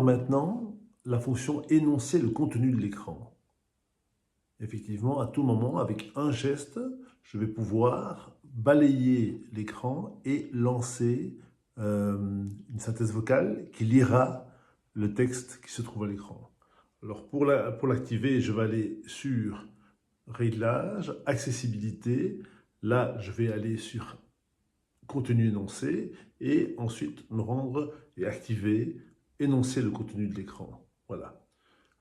maintenant la fonction énoncer le contenu de l'écran. Effectivement, à tout moment, avec un geste, je vais pouvoir balayer l'écran et lancer une synthèse vocale qui lira le texte qui se trouve à l'écran. Alors pour l'activer, je vais aller sur Réglage, Accessibilité. Là, je vais aller sur Contenu énoncé et ensuite me rendre et activer Énoncer le contenu de l'écran. Voilà.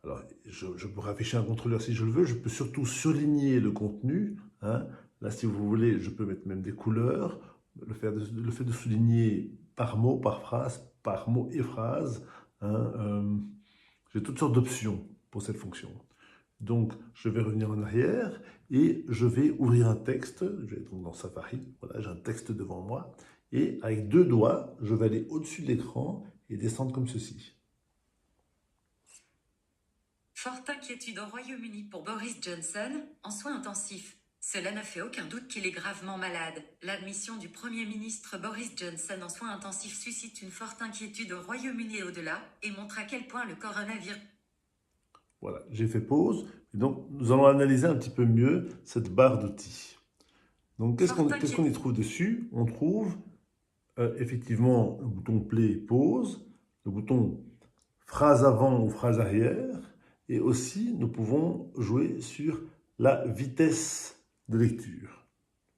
Alors, je pourrais afficher un contrôleur si je le veux. Je peux surtout surligner le contenu. Hein. Là, si vous voulez, je peux mettre même des couleurs. Le fait de souligner par mot, par phrase, par mot et phrase. Hein, j'ai toutes sortes d'options pour cette fonction. Donc, je vais revenir en arrière et je vais ouvrir un texte. Je vais donc dans Safari. Voilà, j'ai un texte devant moi. Et avec 2 doigts, je vais aller au-dessus de l'écran et descendre comme ceci. Forte inquiétude au Royaume-Uni pour Boris Johnson, en soins intensifs. Cela ne fait aucun doute qu'il est gravement malade. L'admission du Premier ministre Boris Johnson en soins intensifs suscite une forte inquiétude au Royaume-Uni et au-delà, et montre à quel point le coronavirus... Voilà, j'ai fait pause. Et donc, nous allons analyser un petit peu mieux cette barre d'outils. Donc, qu'est-ce qu'on y trouve dessus? On trouve effectivement le bouton Play, pause, le bouton phrase avant ou phrase arrière, et aussi nous pouvons jouer sur la vitesse de lecture.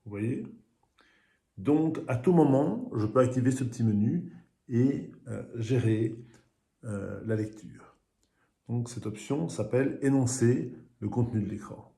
Vous voyez? Donc, à tout moment, je peux activer ce petit menu et gérer la lecture. Donc, cette option s'appelle énoncer le contenu de l'écran.